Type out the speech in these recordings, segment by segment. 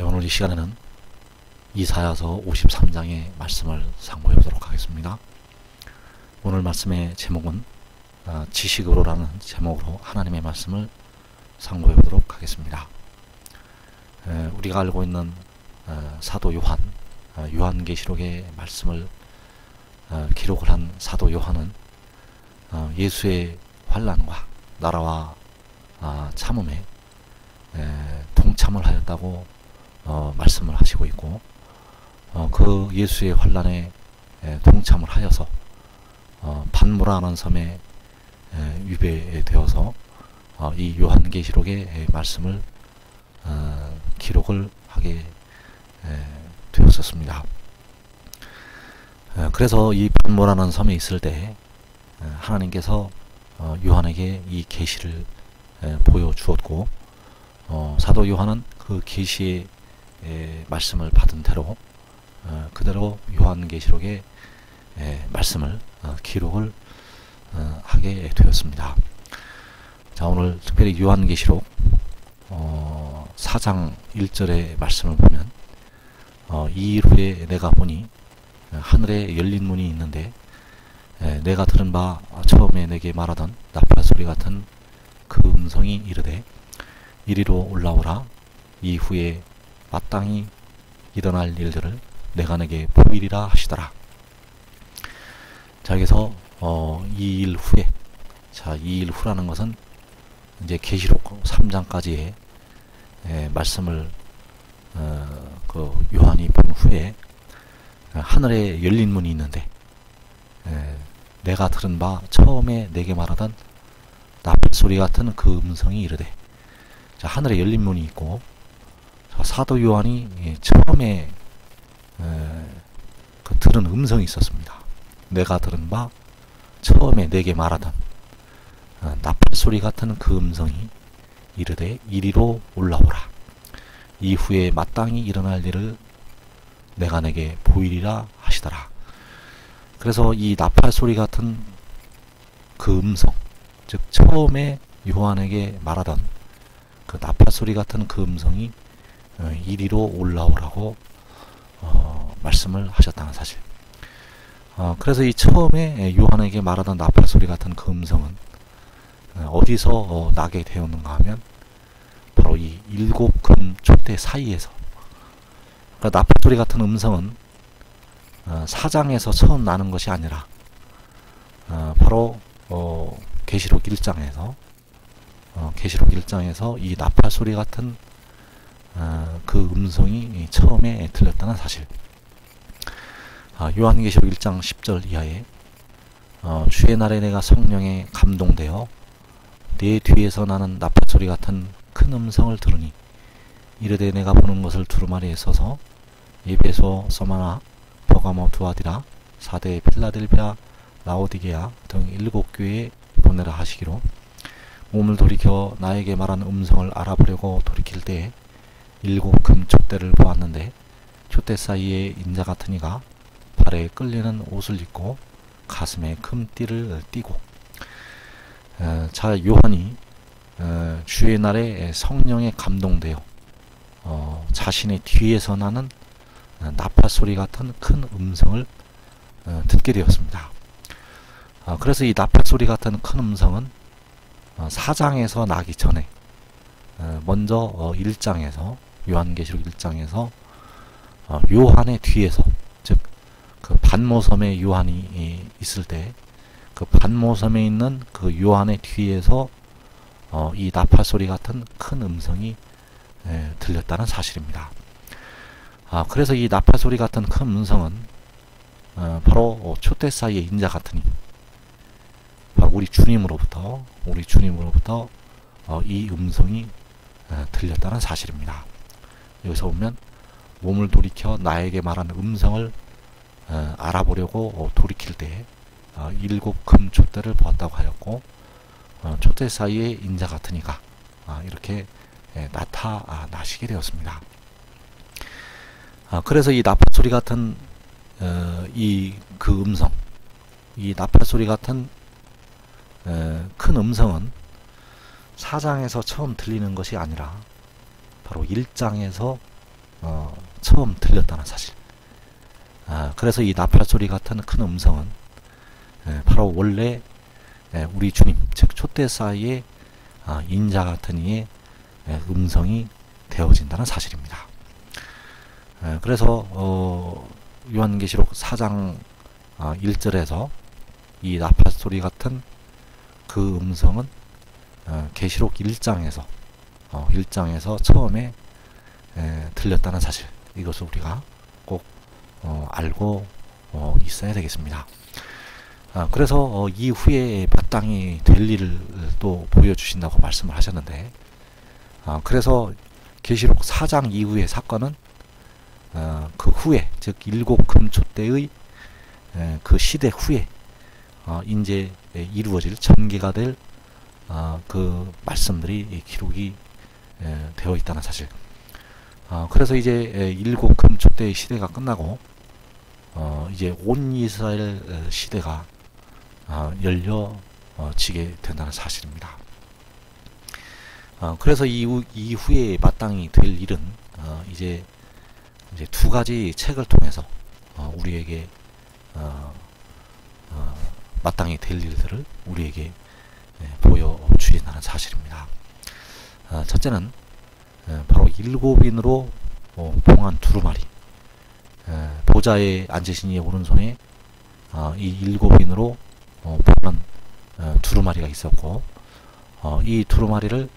오늘 이 시간에는 이사야서 53장의 말씀을 상고해 보도록 하겠습니다. 오늘 말씀의 제목은 지식으로라는 제목으로 하나님의 말씀을 상고해 보도록 하겠습니다. 우리가 알고 있는 사도 요한, 요한계시록의 말씀을 기록을 한 사도 요한은 예수의 환난과 나라와 참음에 동참을 하였다고 말씀을 하시고 있고, 그 예수의 환난에 동참을 하여서 반모라는 섬에 유배되어서 이 요한계시록의 말씀을 기록을 하게 되었었습니다. 그래서 이 반모라는 섬에 있을 때 하나님께서 요한에게 이 계시를 보여주었고, 사도 요한은 그 계시의 말씀을 받은 대로 그대로 요한계시록의 말씀을 기록을 하게 되었습니다. 자, 오늘 특별히 요한계시록 4장 1절의 말씀을 보면 이 일 후에 내가 보니 하늘에 열린 문이 있는데 내가 들은 바 처음에 내게 말하던 나팔 소리 같은 그 음성이 이르되 이리로 올라오라. 이후에 마땅히 일어날 일들을 내가 내게 보이리라 하시더라. 자, 여기서 이 일 후에, 자, 이 일 후라는 것은 이제 계시록 3장까지의 말씀을 그 요한이 본 후에 하늘에 열린 문이 있는데 내가 들은 바 처음에 내게 말하던 나팔 소리 같은 그 음성이 이르되, 자, 하늘에 열린 문이 있고, 자, 사도 요한이 처음에 그 들은 음성이 있었습니다. 내가 들은 바 처음에 내게 말하던 나팔 소리 같은 그 음성이 이르되 이리로 올라오라. 이후에 마땅히 일어날 일을 내가 내게 보이리라 하시더라. 그래서 이 나팔 소리 같은 그 음성, 즉 처음에 요한에게 말하던 그 나팔 소리 같은 그 음성이 이리로 올라오라고 말씀을 하셨다는 사실. 그래서 이 처음에 요한에게 말하던 나팔 소리 같은 그 음성은 어디서 나게 되었는가 하면 바로 이 일곱 금 촛대 사이에서, 그러니까 나팔 소리 같은 음성은 사장에서 처음 나는 것이 아니라 바로 계시록 1장에서 이 나팔 소리 같은 그 음성이 처음에 들렸다는 사실. 요한계시록 1장 10절 이하에 주의 날에 내가 성령에 감동되어 내 뒤에서 나는 나팔 소리 같은 큰 음성을 들으니 이르되 내가 보는 것을 두루마리에 써서 에베소, 서마나, 버가모, 두아디라, 사대, 필라델피아, 라오디게아 등 7교회에 보내라 하시기로, 몸을 돌이켜 나에게 말하는 음성을 알아보려고 돌이킬 때에 7금 촛대를 보았는데 촛대 사이에 인자 같은 이가 발에 끌리는 옷을 입고 가슴에 금띠를 띠고, 자, 요한이 주의 날에 성령에 감동되어 자신의 뒤에서 나는 나팔 소리 같은 큰 음성을 듣게 되었습니다. 그래서 이 나팔 소리 같은 큰 음성은 4장에서 나기 전에 먼저 1장에서, 요한계시록 1장에서 요한의 뒤에서, 즉 그 반모섬에 요한이 있을 때 그 반모섬에 있는 그 요한의 뒤에서 이 나팔 소리 같은 큰 음성이 들렸다는 사실입니다. 그래서 이 나팔 소리 같은 큰 음성은 바로 촛대 사이의 인자 같으니 바로 우리 주님으로부터 이 음성이 들렸다는 사실입니다. 여기서 보면 몸을 돌이켜 나에게 말하는 음성을 알아보려고 돌이킬 때 7금 촛대를 보았다고 하였고, 촛대 사이에 인자 같은 이가 이렇게 나타나시게 되었습니다. 그래서 이 나팔 소리 같은 그 음성, 이 나팔 소리 같은 큰 음성은 4장에서 처음 들리는 것이 아니라 바로 1장에서 처음 들렸다는 사실. 그래서 이 나팔 소리 같은 큰 음성은 바로 원래 우리 주님, 즉 촛대사의 인자 같은 이의 음성이 되어진다는 사실입니다. 그래서 요한계시록 4장 1절에서 이 나팔 소리 같은 그 음성은 계시록 1장에서 처음에 들렸다는 사실, 이것을 우리가 꼭 알고 있어야 되겠습니다. 그래서 이후에 마땅히 될 일을 또 보여주신다고 말씀을 하셨는데, 그래서 계시록 4장 이후의 사건은 그 후에, 즉 일곱 금촛대의 그 시대 후에 이제 이루어질 전개가 될 그 말씀들이 기록이 되어 있다는 사실. 그래서 이제 일곱 금촛대의 시대가 끝나고 이제 온 이스라엘 시대가 열려지게 된다는 사실입니다. 그래서 이후에 마땅히 될 일은 이제 두 가지 책을 통해서 우리에게 마땅히 될 일들을 우리에게 보여주신다는 사실입니다. 첫째는 바로 일곱인으로 봉한 두루마리, 보좌에 앉으신 이의 오른손에 이 일곱인으로 봉한 두루마리가 있었고, 이 두루마리를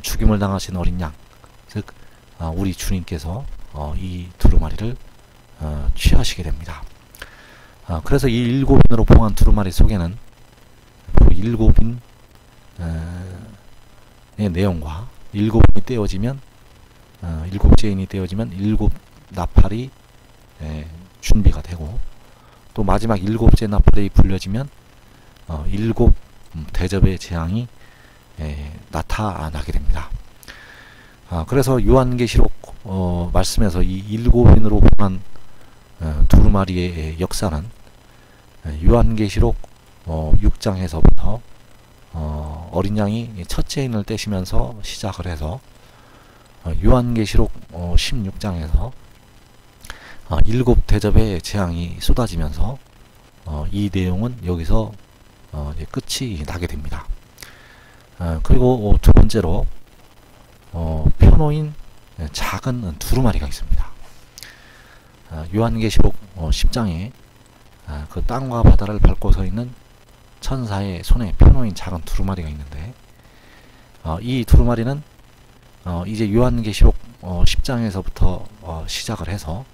죽임을 당하신 어린 양, 즉 우리 주님께서 이 두루마리를 취하시게 됩니다. 그래서 이 일곱인으로 봉한 두루마리 속에는 바로 일곱인의 내용과 일곱인이 떼어지면 일곱째인이 떼어지면 일곱 나팔이 준비가 되고, 또 마지막 일곱째 나팔이 불려지면 일곱 대접의 재앙이 나타나게 됩니다. 그래서 요한계시록 말씀에서 이 일곱인으로 봉한 두루마리의 역사는 요한계시록 6장에서부터 어린 양이 첫째 인을 떼시면서 시작을 해서 요한계시록 16장에서 일곱 대접의 재앙이 쏟아지면서 이 내용은 여기서 이제 끝이 나게 됩니다. 그리고 두 번째로 펴놓인 작은 두루마리가 있습니다. 요한계시록 10장에 그 땅과 바다를 밟고 서 있는 천사의 손에 펴놓인 작은 두루마리가 있는데, 이 두루마리는 이제 요한계시록 10장에서부터 시작을 해서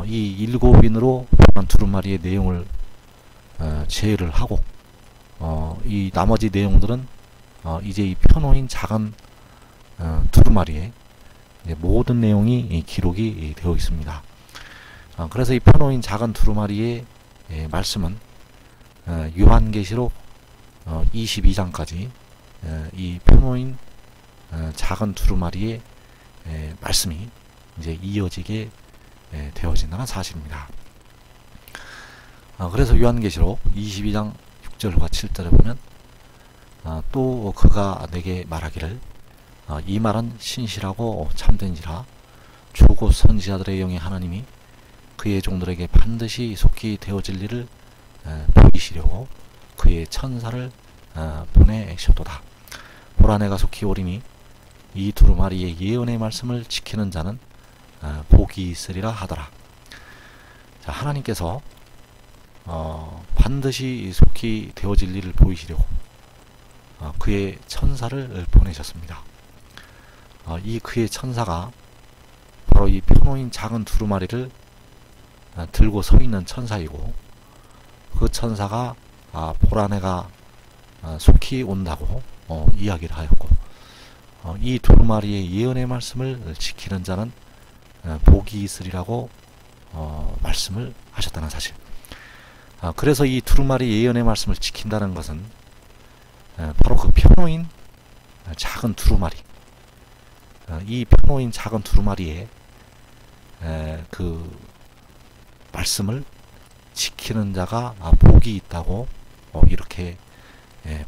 이 일곱인으로 봉한 두루마리의 내용을 제외를 하고, 이 나머지 내용들은 이제 이 펴놓인 작은 두루마리에 모든 내용이 기록이 되어 있습니다. 그래서 이 펴놓인 작은 두루마리의 말씀은 요한계시록 22장까지 이 펴놓인 작은 두루마리의 말씀이 이제 이어지게 되어진다는 사실입니다. 그래서 요한계시록 22장 6절과 7절에 보면 또 그가 내게 말하기를 이 말은 신실하고 참된지라 주고 선지자들의 영의 하나님이 그의 종들에게 반드시 속히 되어질 일을 보이시려고 그의 천사를 보내셨도다. 보라 내가 속히 오리니 이 두루마리의 예언의 말씀을 지키는 자는 복이 있으리라 하더라. 자, 하나님께서 반드시 속히 되어질 일을 보이시려고 그의 천사를 보내셨습니다. 이 그의 천사가 바로 이 펴놓인 작은 두루마리를 들고 서 있는 천사이고, 그 천사가 보라 내가 속히 온다고 이야기를 하였고, 이 두루마리의 예언의 말씀을 지키는 자는 복이 있으리라고 말씀을 하셨다는 사실. 그래서 이 두루마리 예언의 말씀을 지킨다는 것은 바로 그 펴놓인 작은 두루마리, 이 펴놓인 작은 두루마리에 그 말씀을 지키는 자가 복이 있다고 이렇게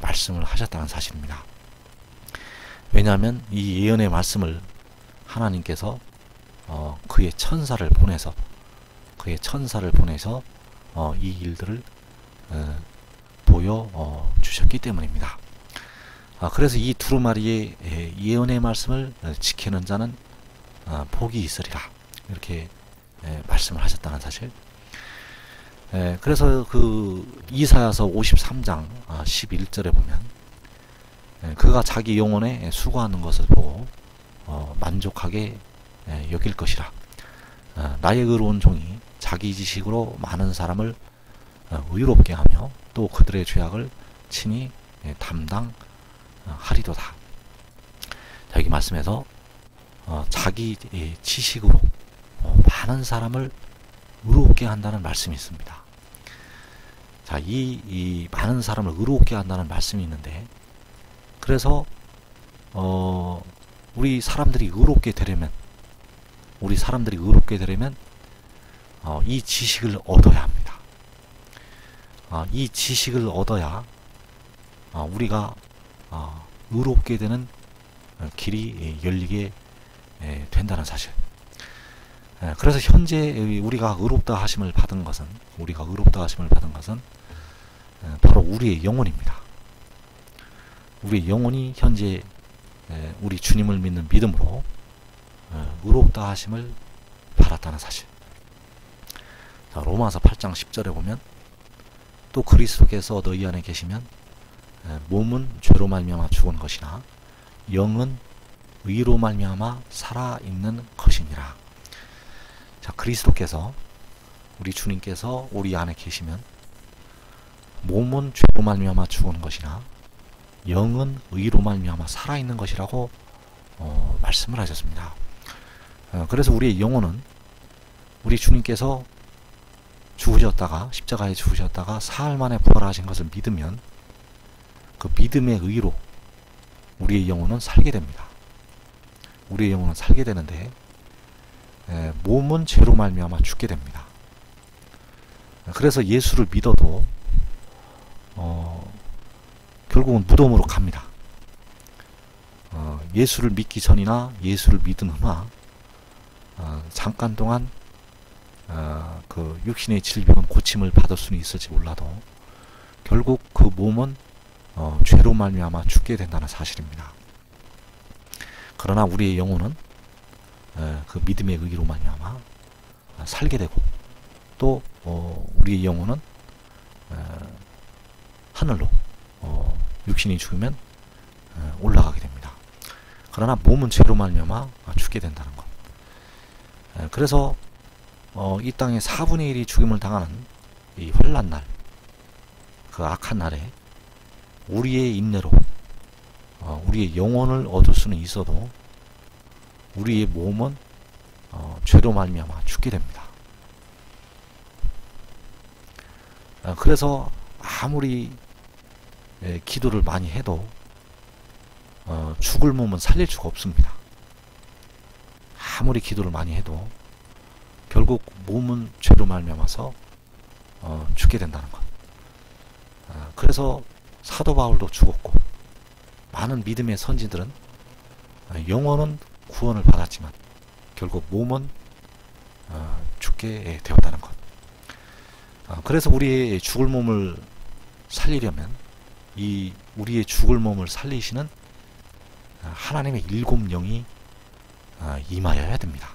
말씀을 하셨다는 사실입니다. 왜냐하면 이 예언의 말씀을 하나님께서 그의 천사를 보내서 이 일들을 보여 주셨기 때문입니다. 그래서 이 두루마리의 예언의 말씀을 지키는 자는 복이 있으리라, 이렇게 말씀을 하셨다는 사실. 그래서 그 이사야서 53장 11절에 보면 그가 자기 영혼에 수고하는 것을 보고 만족하게 여길 것이라. 나의 의로운 종이 자기 지식으로 많은 사람을 의롭게 하며 또 그들의 죄악을 친히 담당하리도다. 자, 여기 말씀에서 자기 지식으로 많은 사람을 의롭게 한다는 말씀이 있습니다. 자, 이 많은 사람을 의롭게 한다는 말씀이 있는데, 그래서 우리 사람들이 의롭게 되려면 이 지식을 얻어야 합니다. 이 지식을 얻어야 우리가 의롭게 되는 길이 열리게 된다는 사실. 그래서 현재 우리가 의롭다 하심을 받은 것은 바로 우리의 영혼입니다. 우리의 영혼이 현재 우리 주님을 믿는 믿음으로 의롭다 하심을 받았다는 사실. 자, 로마서 8장 10절에 보면 또 그리스도께서 너희 안에 계시면 몸은 죄로 말미암아 죽은 것이나 영은 의로 말미암아 살아 있는 것이니라. 자, 그리스도께서, 우리 주님께서 우리 안에 계시면 몸은 죄로 말미암아 죽은 것이나 영은 의로 말미암아 살아 있는 것이라고 말씀을 하셨습니다. 그래서 우리의 영혼은 우리 주님께서 십자가에 죽으셨다가 사흘 만에 부활하신 것을 믿으면 그 믿음의 의로 우리의 영혼은 살게 됩니다. 우리의 영혼은 살게 되는데 몸은 죄로 말미암아 죽게 됩니다. 그래서 예수를 믿어도 결국은 무덤으로 갑니다. 예수를 믿기 전이나 예수를 믿은 후나 잠깐 동안 그 육신의 질병은 고침을 받을 수는 있을지 몰라도 결국 그 몸은 죄로 말미암아 죽게 된다는 사실입니다. 그러나 우리의 영혼은 그 믿음의 의로 말미암아 살게 되고, 또 우리의 영혼은 하늘로 육신이 죽으면 올라가게 됩니다. 그러나 몸은 죄로 말미암아 죽게 된다는 것. 그래서 이 땅의 4분의 1이 죽임을 당하는 이 환난날, 그 악한 날에 우리의 인내로 우리의 영혼을 얻을 수는 있어도 우리의 몸은 죄로 말미암아 죽게 됩니다. 그래서 아무리 기도를 많이 해도 죽을 몸은 살릴 수가 없습니다. 아무리 기도를 많이 해도 결국 몸은 죄로 말미암아서 죽게 된다는 것. 그래서 사도 바울도 죽었고, 많은 믿음의 선지들은 영혼은 구원을 받았지만 결국 몸은 죽게 되었다는 것. 그래서 우리의 죽을 몸을 살리려면 이 우리의 죽을 몸을 살리시는 하나님의 7영이 임하여야 됩니다.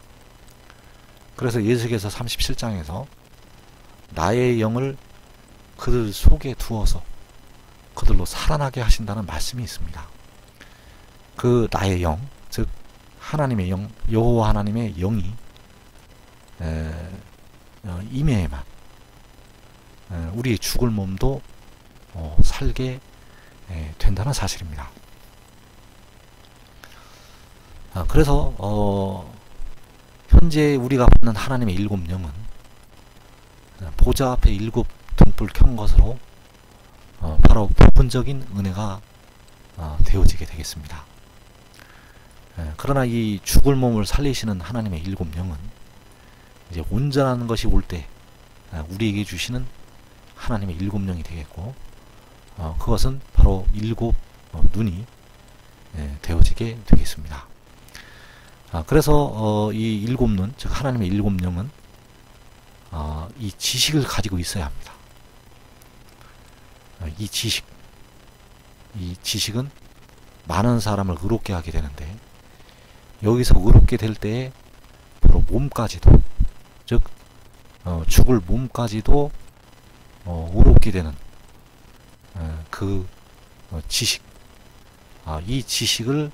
그래서 예수께서 37장에서 나의 영을 그들 속에 두어서 그들로 살아나게 하신다는 말씀이 있습니다. 그 나의 영, 즉 하나님의 영, 여호와 하나님의 영이 임해야만 우리의 죽을 몸도 살게 된다는 사실입니다. 그래서 현재 우리가 받는 하나님의 7영은 보좌 앞에 7 등불 켠 것으로 바로 부분적인 은혜가 되어지게 되겠습니다. 그러나 이 죽을 몸을 살리시는 하나님의 7영은 이제 온전한 것이 올 때 우리에게 주시는 하나님의 7영이 되겠고, 그것은 바로 7 눈이 되어지게 되겠습니다. 그래서 이 일곱 눈, 즉 하나님의 일곱 영은 이 지식을 가지고 있어야 합니다. 이 지식은 많은 사람을 의롭게 하게 되는데, 여기서 의롭게 될 때에 바로 몸까지도, 즉 죽을 몸까지도 의롭게 되는 그 지식, 이 지식을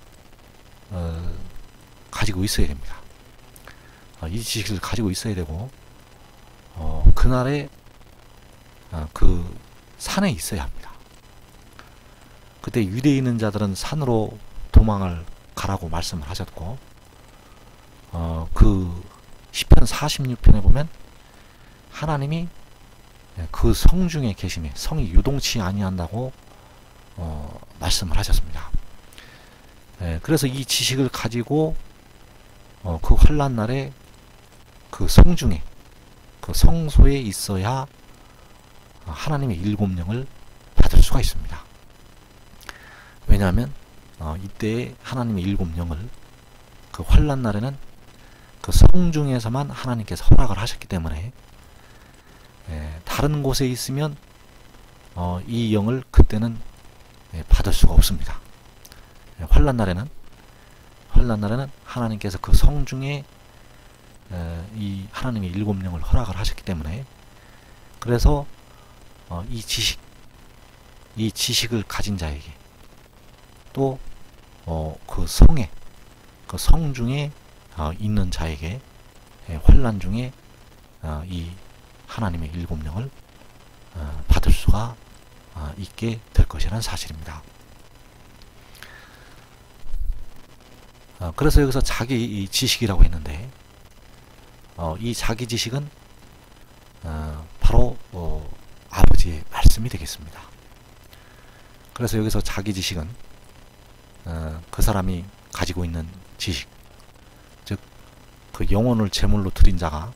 가지고 있어야 됩니다. 이 지식을 가지고 있어야 되고, 그날에 그 산에 있어야 합니다. 그때 유대에 있는 자들은 산으로 도망을 가라고 말씀을 하셨고, 그 시편 46편에 보면 하나님이 그 성 중에 계심에 성이 요동치 아니한다고 말씀을 하셨습니다. 그래서 이 지식을 가지고 그 환난 날에 그 성 중에, 그 성소에 있어야 하나님의 일곱 영을 받을 수가 있습니다. 왜냐하면 이때에 하나님의 일곱 영을 그 환난 날에는 그 성 중에서만 하나님께서 허락을 하셨기 때문에, 다른 곳에 있으면 이 영을 그때는 받을 수가 없습니다. 환난 날에는 하나님께서 그 성 중에 이 하나님의 일곱 영을 허락을 하셨기 때문에, 그래서 이 지식을 가진 자에게, 또 그 성에, 그 성 중에 있는 자에게 환난 중에 이 하나님의 일곱 영을 받을 수가 있게 될 것이라는 사실입니다. 그래서 여기서 자기 지식이라고 했는데, 이 자기 지식은 바로 아버지의 말씀이 되겠습니다. 그래서 여기서 자기 지식은 그 사람이 가지고 있는 지식, 즉 그 영혼을 제물로 드린 자가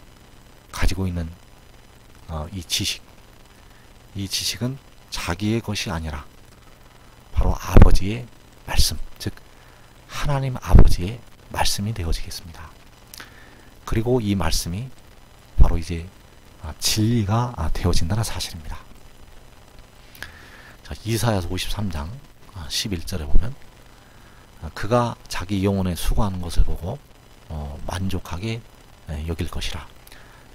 가지고 있는 이 지식은 자기의 것이 아니라 바로 아버지의 말씀, 즉 하나님 아버지의 말씀이 되어지겠습니다. 그리고 이 말씀이 바로 이제 진리가 되어진다는 사실입니다. 자, 이사야서 53장 11절에 보면 그가 자기 영혼에 수고하는 것을 보고 만족하게 여길 것이라.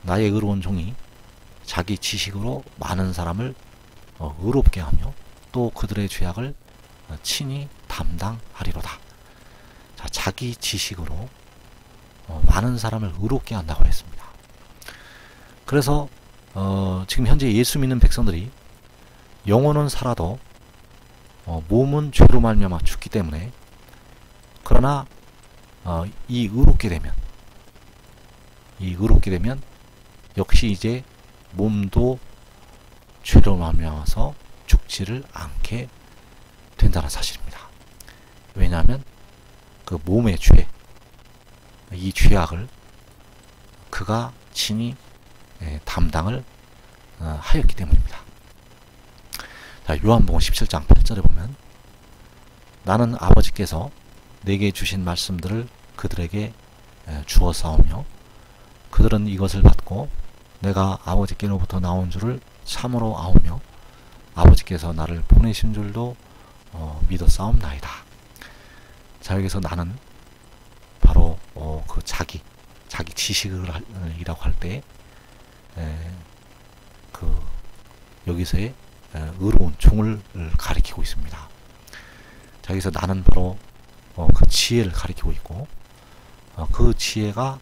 나의 의로운 종이 자기 지식으로 많은 사람을 의롭게 하며 또 그들의 죄악을 친히 담당하리로다. 자, 자기 지식으로 많은 사람을 의롭게 한다고 했습니다. 그래서 지금 현재 예수 믿는 백성들이 영혼은 살아도 몸은 죄로 말미암아 죽기 때문에, 그러나 이 의롭게 되면 역시 이제 몸도 죄로 말미암아서 죽지를 않게 된다는 사실입니다. 왜냐하면 그 몸의 죄, 이 죄악을 그가 친히 담당을 하였기 때문입니다. 자, 요한복음 17장 8절에 보면 나는 아버지께서 내게 주신 말씀들을 그들에게 주었사오며 그들은 이것을 받고 내가 아버지께로부터 나온 줄을 참으로 아오며 아버지께서 나를 보내신 줄도 믿었사옵나이다. 자, 여기서 나는 바로 그 자기 지식이라고 할 때 그 여기서의 의로운 종을 가리키고 있습니다. 자, 여기서 나는 바로 그 지혜를 가리키고 있고, 그 지혜가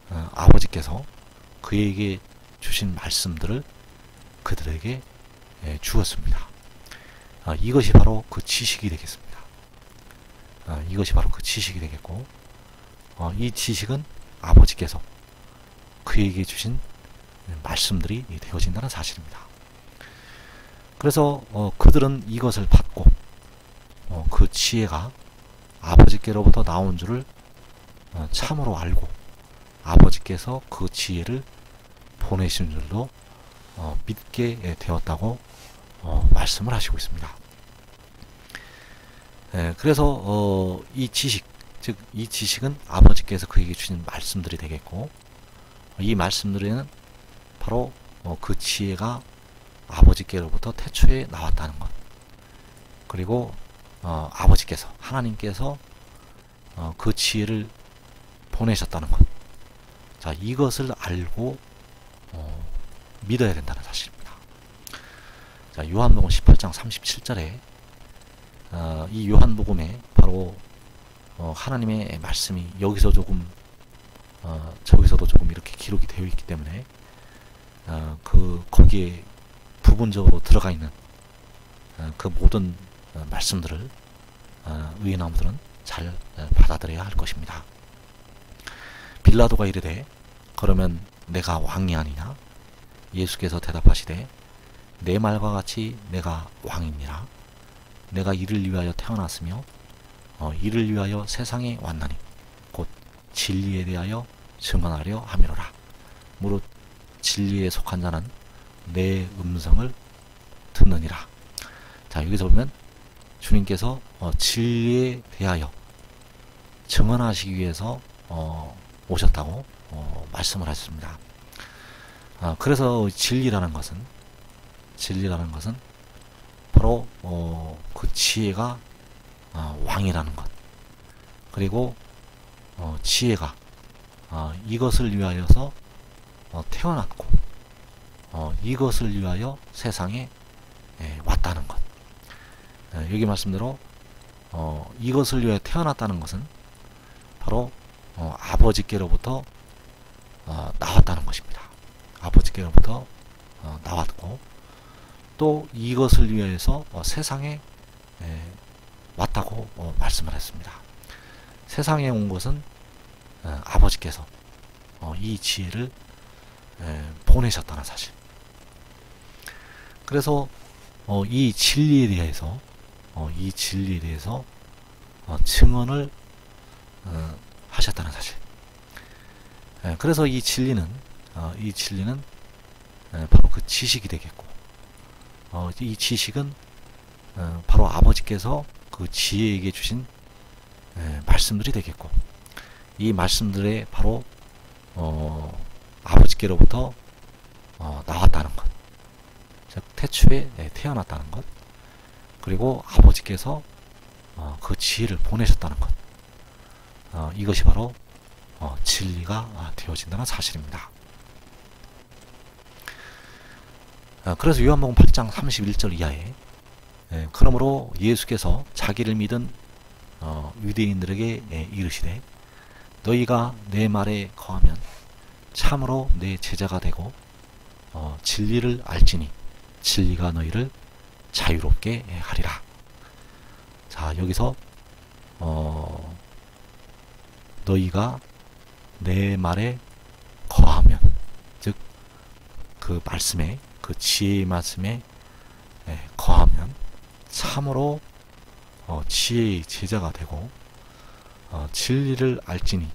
아버지께서 그에게 주신 말씀들을 그들에게 주었습니다. 이것이 바로 그 지식이 되겠습니다. 이것이 바로 그 지식이 되겠고, 이 지식은 아버지께서 그에게 주신 말씀들이 되어진다는 사실입니다. 그래서 그들은 이것을 받고 그 지혜가 아버지께로부터 나온 줄을 참으로 알고 아버지께서 그 지혜를 보내신 줄도 믿게 되었다고 말씀을 하시고 있습니다. 그래서 이 지식, 즉 이 지식은 아버지께서 그에게 주신 말씀들이 되겠고, 이 말씀들에는 바로 그 지혜가 아버지께로부터 태초에 나왔다는 것, 그리고 아버지께서, 하나님께서 그 지혜를 보내셨다는 것, 자, 이것을 알고 믿어야 된다는 사실입니다. 자, 요한복음 18장 37절에 이 요한복음에 바로 하나님의 말씀이 여기서 조금 저기서도 조금 이렇게 기록이 되어 있기 때문에 거기에 부분적으로 들어가 있는 그 모든 말씀들을 의인아무들은 잘 받아들여야 할 것입니다. 빌라도가 이르되 그러면 내가 왕이 아니냐? 예수께서 대답하시되 내 말과 같이 내가 왕이니라. 내가 이를 위하여 태어났으며 이를 위하여 세상에 왔나니 곧 진리에 대하여 증언하려 함이로라. 무릇 진리에 속한 자는 내 음성을 듣느니라. 자, 여기서 보면 주님께서 진리에 대하여 증언하시기 위해서 오셨다고 말씀을 하셨습니다. 그래서 진리라는 것은 바로 그 지혜가 왕이라는 것, 그리고 지혜가 이것을 위하여서 태어났고 이것을 위하여 세상에 왔다는 것. 여기 말씀대로 이것을 위하여 태어났다는 것은 바로 아버지께로부터 나왔다는 것입니다. 아버지께로부터 나왔고, 또 이것을 위해서 세상에 왔다고 말씀을 했습니다. 세상에 온 것은 아버지께서 이 지혜를 보내셨다는 사실. 그래서 이 진리에 대해서 증언을 하셨다는 사실. 그래서 이 진리는 바로 그 지식이 되겠고, 이 지식은 바로 아버지께서 그 지혜에게 주신 말씀들이 되겠고, 이 말씀들에 바로 아버지께로부터 나왔다는 것, 즉 태초에 태어났다는 것, 그리고 아버지께서 그 지혜를 보내셨다는 것, 이것이 바로 진리가 되어진다는 사실입니다. 그래서 요한복음 8장 31절 이하에 그러므로 예수께서 자기를 믿은 유대인들에게 이르시되 너희가 내 말에 거하면 참으로 내 제자가 되고 진리를 알지니 진리가 너희를 자유롭게 하리라. 자, 여기서 너희가 내 말에 거하면, 즉 그 말씀에, 그 지혜의 말씀에 거하면 참으로 지혜의 제자가 되고 진리를 알지니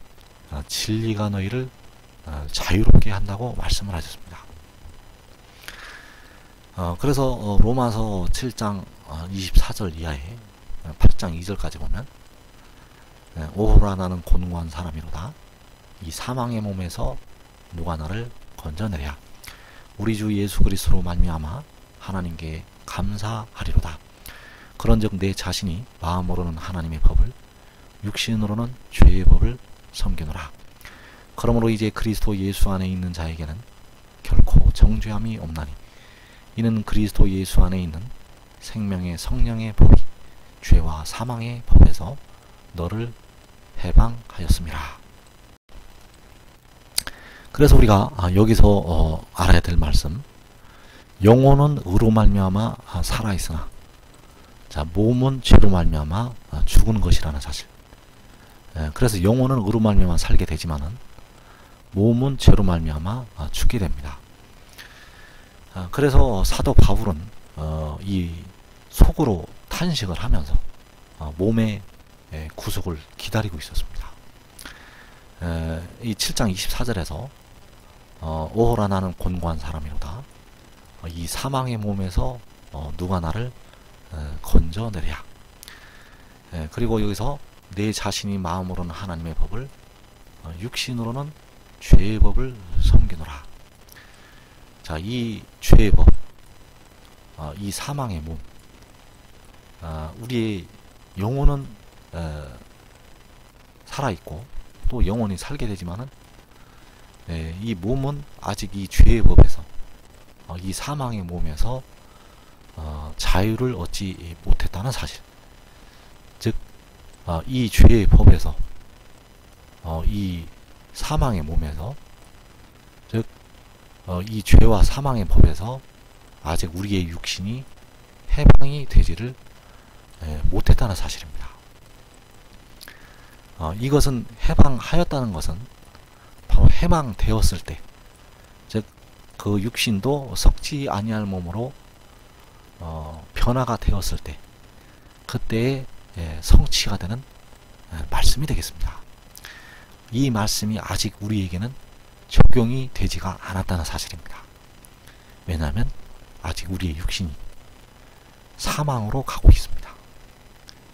진리가 너희를 자유롭게 한다고 말씀을 하셨습니다. 그래서 로마서 7장 24절 이하에 8장 2절까지 보면 오호라 나는 곤고한 사람이로다. 이 사망의 몸에서 누가 나를 건져내랴. 우리 주 예수 그리스도로 말미암아 하나님께 감사하리로다. 그런즉 내 자신이 마음으로는 하나님의 법을, 육신으로는 죄의 법을 섬기노라. 그러므로 이제 그리스도 예수 안에 있는 자에게는 결코 정죄함이 없나니 이는 그리스도 예수 안에 있는 생명의 성령의 법이 죄와 사망의 법에서 너를 해방하였음이라. 그래서 우리가 여기서 알아야 될 말씀, 영혼은 의로 말미암아 살아있으나 자, 몸은 죄로 말미암아 죽은 것이라는 사실. 그래서 영혼은 의로 말미암아 살게 되지만은 몸은 죄로 말미암아 죽게 됩니다. 그래서 사도 바울은 이 속으로 탄식을 하면서 몸의 구속을 기다리고 있었습니다. 이 7장 24절에서 오호라 나는 곤고한 사람이로다. 이 사망의 몸에서 누가 나를 건져내랴. 그리고 여기서 내 자신이 마음으로는 하나님의 법을, 육신으로는 죄의 법을 섬기노라. 자, 이 죄의 법, 이 사망의 몸, 우리의 영혼은 살아있고 또 영혼이 살게 되지만은 이 몸은 아직 이 죄의 법에서, 이 사망의 몸에서 자유를 얻지 못했다는 사실. 즉, 이 죄의 법에서, 이 사망의 몸에서, 즉, 이 죄와 사망의 법에서 아직 우리의 육신이 해방이 되지를 못했다는 사실입니다. 이것은 해방하였다는 것은 바로 해방되었을 때, 즉 그 육신도 썩지 아니할 몸으로 변화가 되었을 때, 그때의 성취가 되는 말씀이 되겠습니다. 이 말씀이 아직 우리에게는 적용이 되지가 않았다는 사실입니다. 왜냐하면 아직 우리의 육신이 사망으로 가고 있습니다.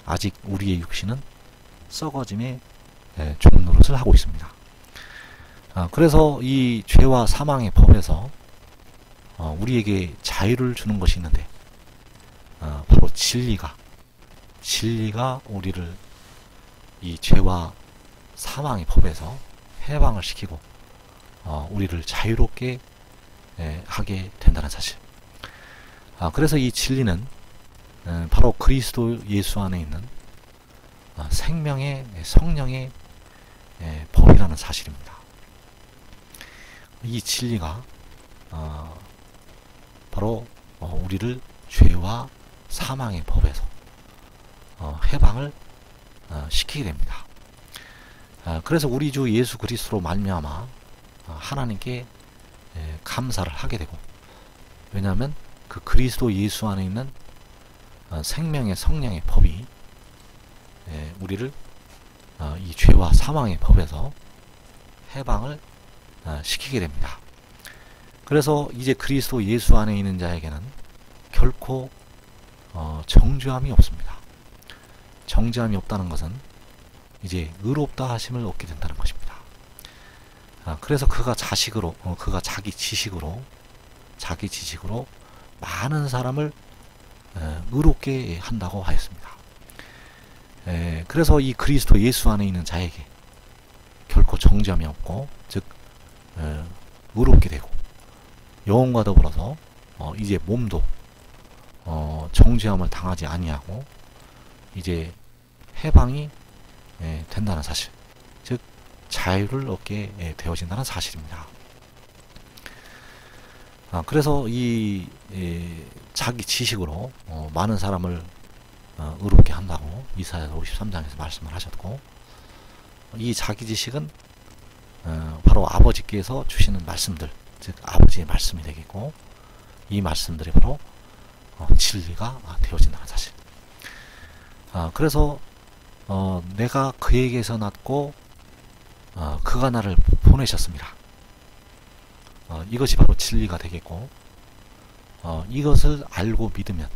아직 우리의 육신은 썩어짐의 종노릇을 하고 있습니다. 그래서 이 죄와 사망의 법에서 우리에게 자유를 주는 것이 있는데, 바로 진리가 우리를 이 죄와 사망의 법에서 해방을 시키고 우리를 자유롭게 하게 된다는 사실. 그래서 이 진리는 바로 그리스도 예수 안에 있는 생명의 성령의 법이라는 사실입니다. 이 진리가 바로 우리를 죄와 사망의 법에서 해방을 시키게 됩니다. 그래서 우리 주 예수 그리스도로 말미암아 하나님께 감사를 하게 되고, 왜냐하면 그 그리스도 예수 안에 있는 생명의 성령의 법이 우리를 이 죄와 사망의 법에서 해방을 시키게 됩니다. 그래서 이제 그리스도 예수 안에 있는 자에게는 결코 정죄함이 없습니다. 정죄함이 없다는 것은 이제 의롭다 하심을 얻게 된다는 것입니다. 그래서 그가 자기 지식으로 많은 사람을 의롭게 한다고 하였습니다. 그래서 이 그리스도 예수 안에 있는 자에게 결코 정죄함이 없고, 즉 의롭게 되고, 영혼과 더불어서 이제 몸도 정죄함을 당하지 아니하고 이제 해방이 된다는 사실, 즉 자유를 얻게 되어진다는 사실입니다. 그래서 이 자기 지식으로 많은 사람을 의롭게 한다고 이사야 53장에서 말씀을 하셨고, 이 자기 지식은 바로 아버지께서 주시는 말씀들, 즉 아버지의 말씀이 되겠고, 이 말씀들이 바로 진리가 되어진다는 사실. 그래서 내가 그에게서 났고 그가 나를 보내셨습니다. 이것이 바로 진리가 되겠고, 이것을 알고 믿으면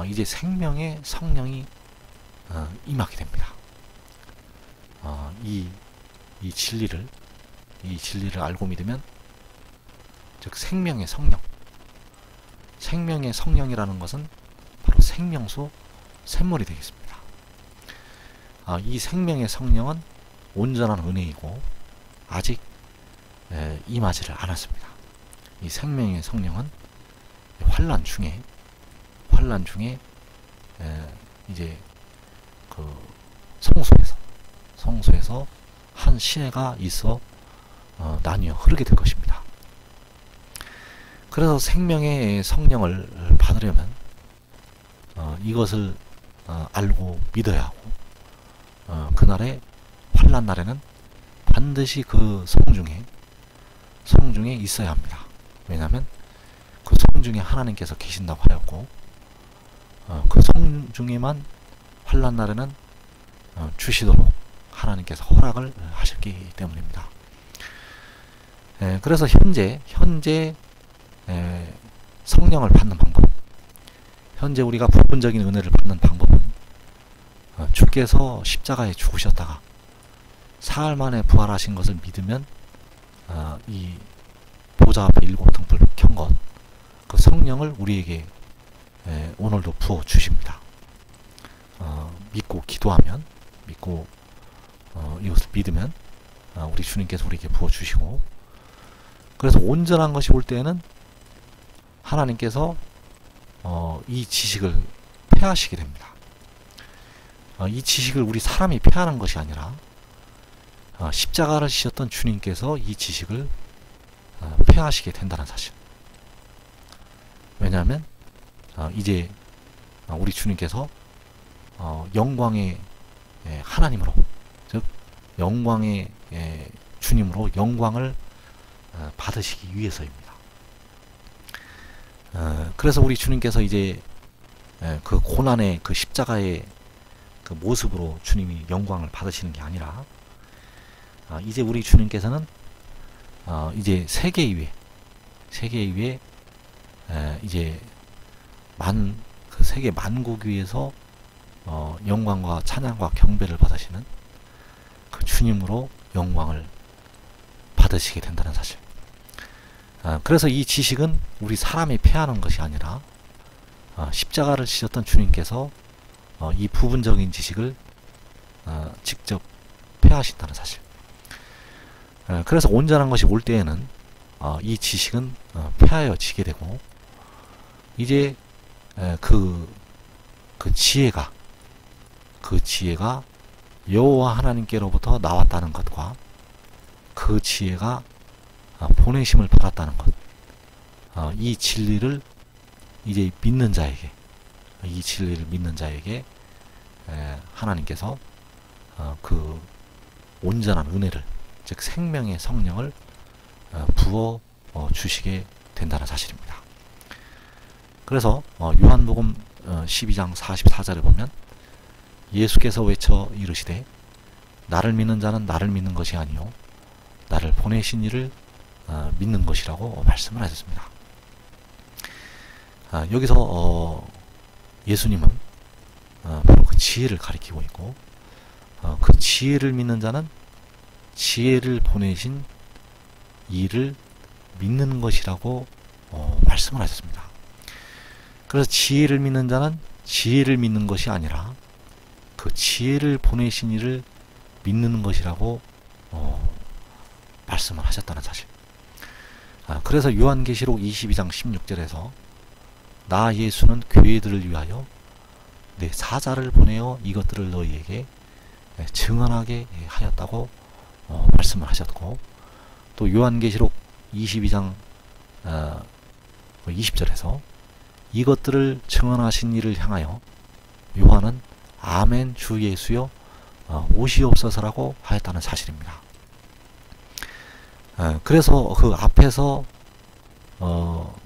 이제 생명의 성령이 임하게 됩니다. 이 진리를 알고 믿으면, 즉 생명의 성령이라는 것은 바로 생명수 샘물이 되겠습니다. 이 생명의 성령은 온전한 은혜이고 아직 임하지를 않았습니다. 이 생명의 성령은 환난 중에 이제 그 성소에서 한 시내가 있어 나뉘어 흐르게 될 것입니다. 그래서 생명의 성령을 받으려면 이것을 알고 믿어야 하고, 그날의 환난 날에는 반드시 그 성중에 있어야 합니다. 왜냐하면 그 성중에 하나님께서 계신다고 하였고, 그 성중에만 환난 날에는 주시도록 하나님께서 허락을 하셨기 때문입니다. 그래서 현재 성령을 받는 방법, 현재 우리가 부분적인 은혜를 받는 방법은 주께서 십자가에 죽으셨다가 사흘 만에 부활하신 것을 믿으면 이 보좌 앞에 일곱 등불 켠 것, 그 성령을 우리에게 오늘도 부어 주십니다. 믿고 기도하면, 믿고 이것을 믿으면 우리 주님께서 우리에게 부어 주시고, 그래서 온전한 것이 올 때에는 하나님께서 이 지식을 폐하시게 됩니다. 이 지식을 우리 사람이 폐하는 것이 아니라 십자가를 지셨던 주님께서 이 지식을 폐하시게 된다는 사실. 왜냐하면 이제 우리 주님께서 영광의 하나님으로, 즉 영광의 주님으로 영광을 받으시기 위해서입니다. 그래서 우리 주님께서 이제 그 고난의 그 십자가의 그 모습으로 주님이 영광을 받으시는 게 아니라 이제 우리 주님께서는 이제 세계 위에 이제 그 세계 만국 위에서 영광과 찬양과 경배를 받으시는 그 주님으로 영광을 받으시게 된다는 사실. 그래서 이 지식은 우리 사람이 폐하는 것이 아니라 십자가를 지셨던 주님께서 이 부분적인 지식을 직접 폐하신다는 사실. 그래서 온전한 것이 올 때에는 이 지식은 폐하여지게 되고, 이제 그 지혜가 여호와 하나님께로부터 나왔다는 것과 그 지혜가 보내심을 받았다는 것, 이 진리를 이제 믿는 자에게, 하나님께서 그 온전한 은혜를, 즉 생명의 성령을 부어 주시게 된다는 사실입니다. 그래서 요한복음 12장 44절에 보면 예수께서 외쳐 이르시되 나를 믿는 자는 나를 믿는 것이 아니요 나를 보내신 이를 믿는 것이라고 말씀을 하셨습니다. 여기서 예수님은 바로 그 지혜를 가리키고 있고, 그 지혜를 믿는 자는 지혜를 보내신 이를 믿는 것이라고 말씀을 하셨습니다. 그래서 지혜를 믿는 자는 지혜를 믿는 것이 아니라 그 지혜를 보내신 이를 믿는 것이라고 말씀을 하셨다는 사실. 그래서 요한계시록 22장 16절에서 나 예수는 교회들을 위하여 내 사자를 보내어 이것들을 너희에게 증언하게 하였다고 말씀을 하셨고, 또 요한계시록 22장 20절에서 이것들을 증언하신 이를 향하여 요한은 아멘 주 예수여 오시옵소서라고 하였다는 사실입니다. 그래서 그 앞에서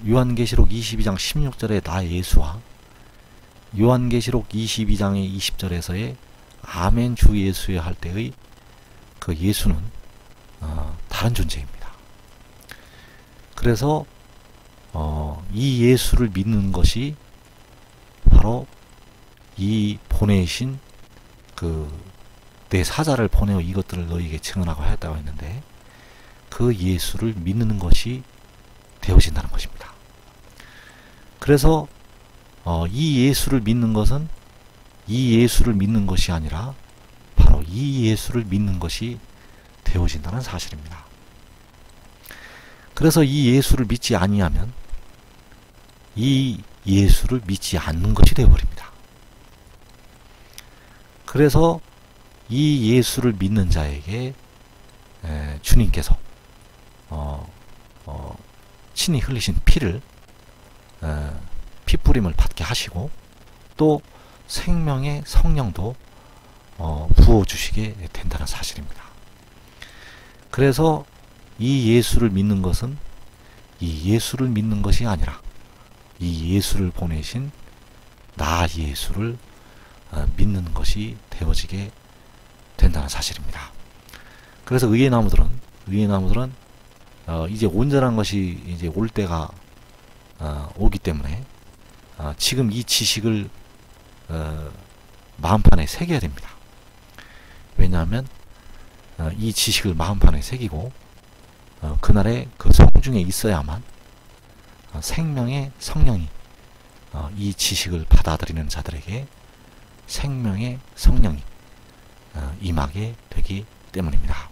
요한계시록 22장 16절의 나 예수와 요한계시록 22장의 20절에서의 아멘 주 예수여 할 때의 그 예수는 다른 존재입니다. 그래서 이 예수를 믿는 것이 바로 이 보내신 내 사자를 보내어 이것들을 너희에게 증언하고 하였다고 했는데, 그 예수를 믿는 것이 되어진다는 것입니다. 그래서 이 예수를 믿는 것은 이 예수를 믿는 것이 아니라 바로 이 예수를 믿는 것이 되어진다는 사실입니다. 그래서 이 예수를 믿지 아니하면 이 예수를 믿지 않는 것이 되어버립니다. 그래서 이 예수를 믿는 자에게 주님께서 친히 흘리신 피를 피뿌림을 받게 하시고, 또 생명의 성령도 부어주시게 된다는 사실입니다. 그래서 이 예수를 믿는 것은 이 예수를 믿는 것이 아니라 이 예수를 보내신 나 예수를 믿는 것이 되어지게 된다는 사실입니다. 그래서 의의 나무들은 이제 온전한 것이 이제 올 때가 오기 때문에 지금 이 지식을 마음판에 새겨야 됩니다. 왜냐하면 이 지식을 마음판에 새기고 그날의 그 성중에 있어야만 생명의 성령이 이 지식을 받아들이는 자들에게 생명의 성령이 임하게 되기 때문입니다.